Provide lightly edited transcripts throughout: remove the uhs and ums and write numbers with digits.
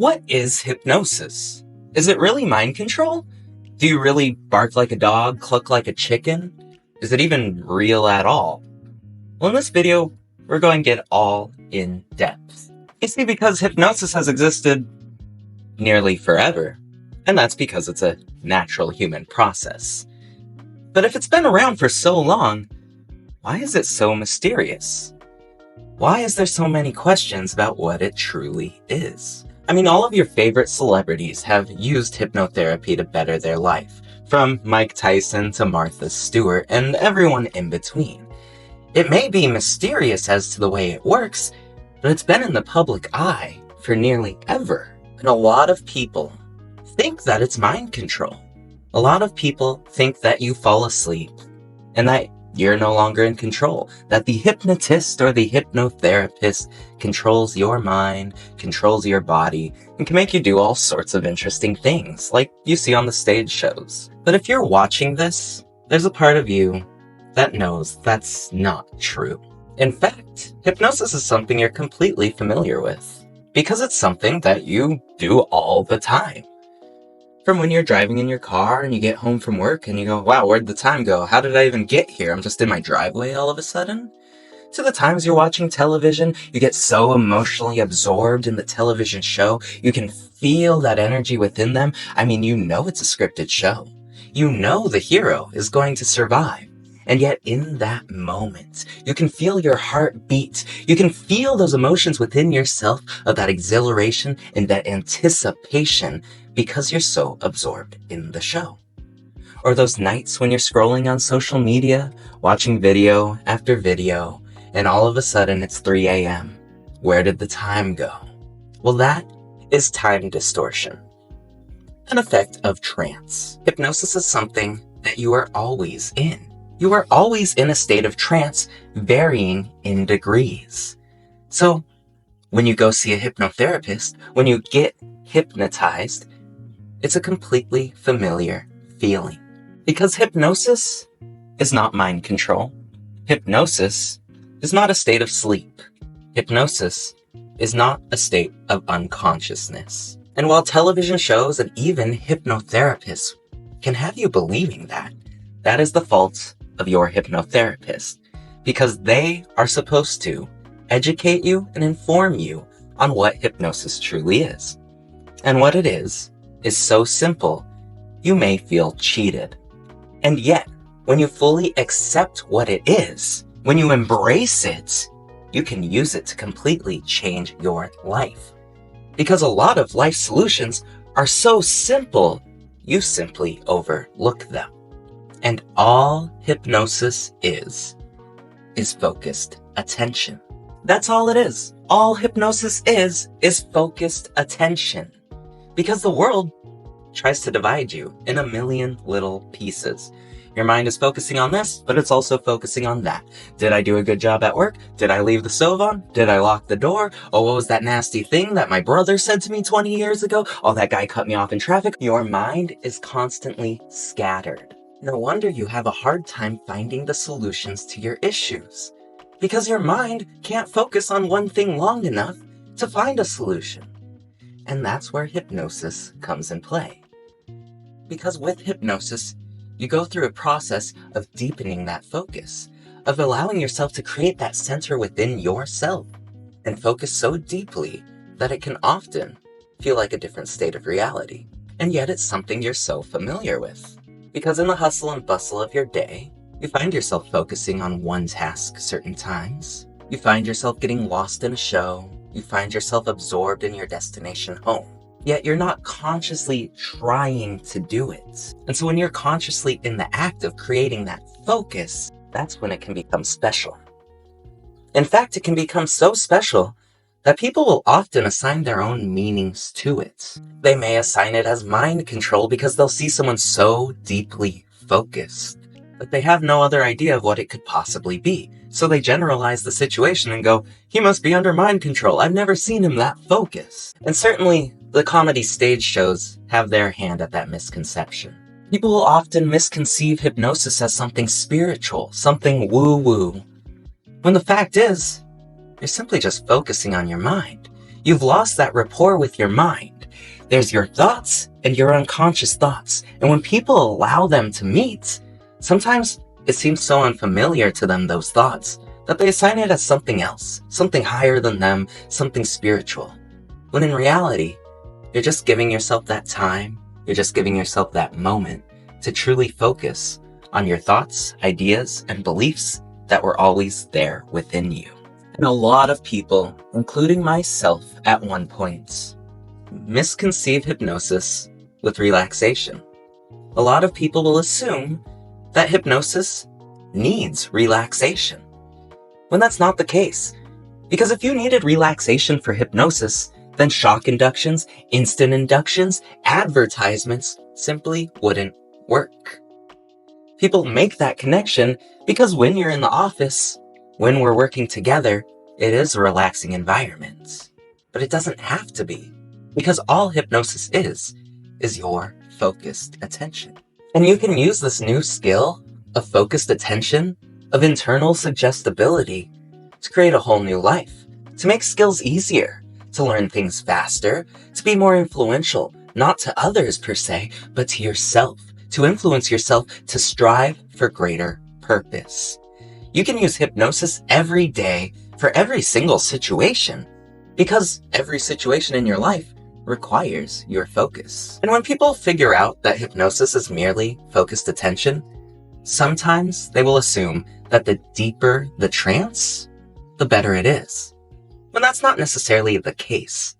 What is hypnosis? Is it really mind control? Do you really bark like a dog, cluck like a chicken? Is it even real at all? Well, in this video, we're going to get all in depth. You see, because hypnosis has existed nearly forever, and that's because it's a natural human process. But if it's been around for so long, why is it so mysterious? Why is there so many questions about what it truly is? I mean, all of your favorite celebrities have used hypnotherapy to better their life, from Mike Tyson to Martha Stewart and everyone in between. It may be mysterious as to the way it works, but it's been in the public eye for nearly ever. And a lot of people think that it's mind control. A lot of people think that you fall asleep and that you're no longer in control, that the hypnotist or the hypnotherapist controls your mind, controls your body, and can make you do all sorts of interesting things, like you see on the stage shows. But if you're watching this, there's a part of you that knows that's not true. In fact, hypnosis is something you're completely familiar with, because it's something that you do all the time. From when you're driving in your car and you get home from work and you go, wow, where'd the time go? How did I even get here? I'm just in my driveway all of a sudden. To the times you're watching television, you get so emotionally absorbed in the television show, you can feel that energy within them. I mean, you know it's a scripted show. You know the hero is going to survive. And yet in that moment, you can feel your heart beat. You can feel those emotions within yourself of that exhilaration and that anticipation because you're so absorbed in the show. Or those nights when you're scrolling on social media, watching video after video, and all of a sudden it's 3 a.m. Where did the time go? Well, that is time distortion, an effect of trance. Hypnosis is something that you are always in. You are always in a state of trance, varying in degrees. So when you go see a hypnotherapist, when you get hypnotized, it's a completely familiar feeling. Because hypnosis is not mind control. Hypnosis is not a state of sleep. Hypnosis is not a state of unconsciousness. And while television shows and even hypnotherapists can have you believing that, that is the fault of your hypnotherapist, because they are supposed to educate you and inform you on what hypnosis truly is. And what it is so simple, you may feel cheated. And yet, when you fully accept what it is, when you embrace it, you can use it to completely change your life. Because a lot of life solutions are so simple, you simply overlook them. And all hypnosis is focused attention. That's all it is. All hypnosis is focused attention. Because the world tries to divide you in a million little pieces. Your mind is focusing on this, but it's also focusing on that. Did I do a good job at work? Did I leave the stove on? Did I lock the door? Oh, what was that nasty thing that my brother said to me 20 years ago? Oh, that guy cut me off in traffic. Your mind is constantly scattered. No wonder you have a hard time finding the solutions to your issues, because your mind can't focus on one thing long enough to find a solution. And that's where hypnosis comes in play. Because with hypnosis, you go through a process of deepening that focus, of allowing yourself to create that center within yourself and focus so deeply that it can often feel like a different state of reality. And yet it's something you're so familiar with. Because in the hustle and bustle of your day, you find yourself focusing on one task certain times. You find yourself getting lost in a show. You find yourself absorbed in your destination home. Yet you're not consciously trying to do it. And so when you're consciously in the act of creating that focus, that's when it can become special. In fact, it can become so special that people will often assign their own meanings to it. They may assign it as mind control because they'll see someone so deeply focused that they have no other idea of what it could possibly be. So they generalize the situation and go, he must be under mind control. I've never seen him that focused. And certainly the comedy stage shows have their hand at that misconception. People will often misconceive hypnosis as something spiritual, something woo-woo, when the fact is, you're simply just focusing on your mind. You've lost that rapport with your mind. There's your thoughts and your unconscious thoughts. And when people allow them to meet, sometimes it seems so unfamiliar to them, those thoughts, that they assign it as something else, something higher than them, something spiritual. When in reality, you're just giving yourself that time, you're just giving yourself that moment to truly focus on your thoughts, ideas, and beliefs that were always there within you. And a lot of people, including myself at one point, misconceive hypnosis with relaxation. A lot of people will assume that hypnosis needs relaxation, when that's not the case. Because if you needed relaxation for hypnosis, then shock inductions, instant inductions, advertisements simply wouldn't work. People make that connection because when you're in the office, when we're working together, it is a relaxing environment. But it doesn't have to be, because all hypnosis is your focused attention. And you can use this new skill of focused attention, of internal suggestibility, to create a whole new life, to make skills easier, to learn things faster, to be more influential, not to others per se, but to yourself, to influence yourself, to strive for greater purpose. You can use hypnosis every day for every single situation, because every situation in your life requires your focus. And when people figure out that hypnosis is merely focused attention, sometimes they will assume that the deeper the trance, the better it is. When that's not necessarily the case.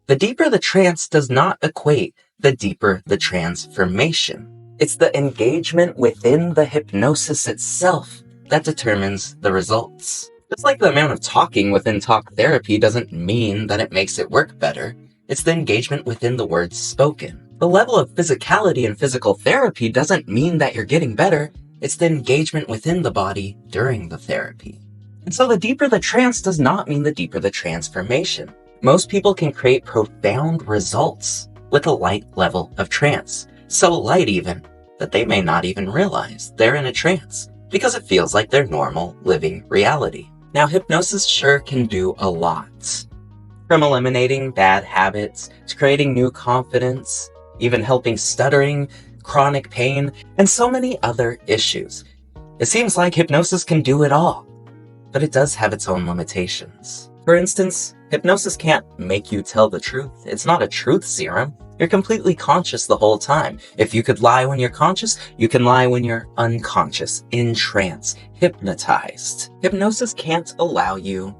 The deeper the trance does not equate the deeper the transformation. It's the engagement within the hypnosis itself that determines the results. Just like the amount of talking within talk therapy doesn't mean that it makes it work better. It's the engagement within the words spoken. The level of physicality in physical therapy doesn't mean that you're getting better. It's the engagement within the body during the therapy. And so the deeper the trance does not mean the deeper the transformation. Most people can create profound results with a light level of trance. So light even that they may not even realize they're in a trance because it feels like their normal living reality. Now, hypnosis sure can do a lot. From eliminating bad habits to creating new confidence, even helping stuttering, chronic pain, and so many other issues. It seems like hypnosis can do it all, but it does have its own limitations. For instance, hypnosis can't make you tell the truth. It's not a truth serum. You're completely conscious the whole time. If you could lie when you're conscious, you can lie when you're unconscious, in trance, hypnotized. Hypnosis can't allow you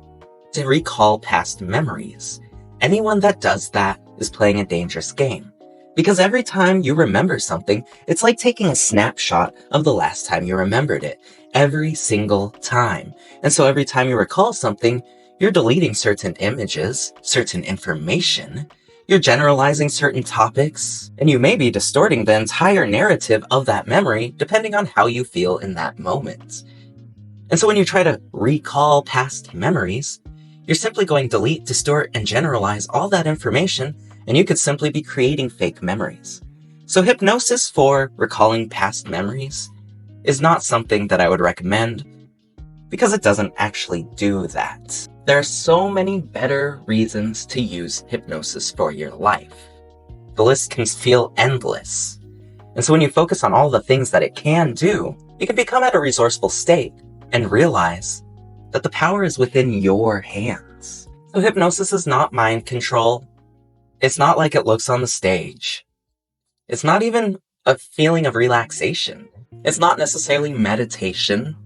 to recall past memories. Anyone that does that is playing a dangerous game. Because every time you remember something, it's like taking a snapshot of the last time you remembered it. Every single time. And so every time you recall something, you're deleting certain images, certain information, you're generalizing certain topics, and you may be distorting the entire narrative of that memory depending on how you feel in that moment. And so when you try to recall past memories, you're simply going to delete, distort, and generalize all that information, and you could simply be creating fake memories. So hypnosis for recalling past memories is not something that I would recommend because it doesn't actually do that. There are so many better reasons to use hypnosis for your life. The list can feel endless. And so when you focus on all the things that it can do, you can become at a resourceful state and realize that the power is within your hands. So hypnosis is not mind control. It's not like it looks on the stage. It's not even a feeling of relaxation. It's not necessarily meditation.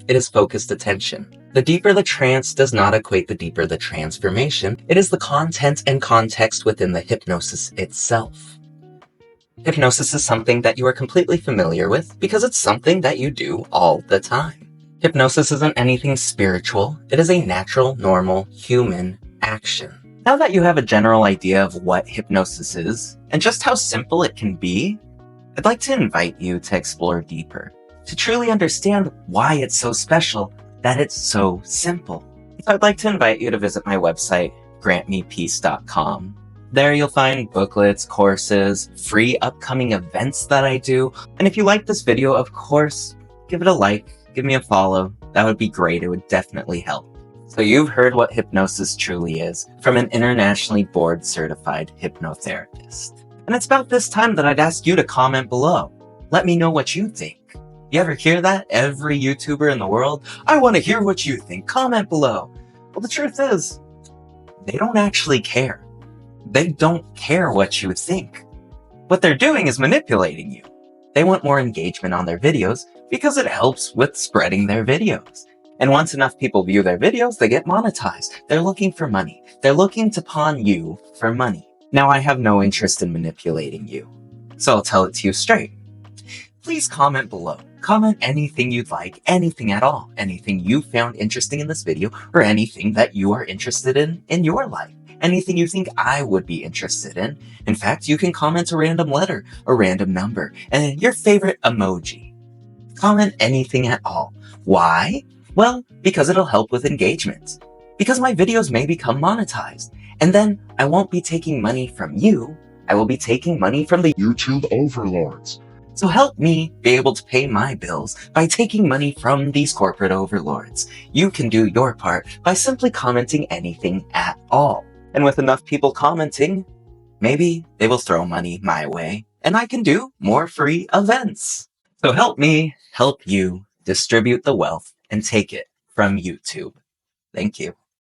It is focused attention. The deeper the trance does not equate the deeper the transformation. It is the content and context within the hypnosis itself. Hypnosis is something that you are completely familiar with because it's something that you do all the time. Hypnosis isn't anything spiritual. It is a natural, normal, human action. Now that you have a general idea of what hypnosis is and just how simple it can be, I'd like to invite you to explore deeper, to truly understand why it's so special that it's so simple. So I'd like to invite you to visit my website, grantmepeace.com. There you'll find booklets, courses, free upcoming events that I do. And if you like this video, of course, give it a like, give me a follow. That would be great. It would definitely help. So you've heard what hypnosis truly is from an internationally board-certified hypnotherapist. And it's about this time that I'd ask you to comment below. Let me know what you think. You ever hear that? Every YouTuber in the world? I want to hear what you think. Comment below. Well, the truth is, they don't actually care. They don't care what you think. What they're doing is manipulating you. They want more engagement on their videos because it helps with spreading their videos. And once enough people view their videos, they get monetized. They're looking for money. They're looking to pawn you for money. Now, I have no interest in manipulating you, so I'll tell it to you straight. Please comment below. Comment anything you'd like, anything at all, anything you found interesting in this video, or anything that you are interested in your life. Anything you think I would be interested in. In fact, you can comment a random letter, a random number, and your favorite emoji. Comment anything at all. Why? Well, because it'll help with engagement. Because my videos may become monetized. And then I won't be taking money from you. I will be taking money from the YouTube overlords. So help me be able to pay my bills by taking money from these corporate overlords. You can do your part by simply commenting anything at all. And with enough people commenting, maybe they will throw money my way and I can do more free events. So help me help you distribute the wealth and take it from YouTube. Thank you.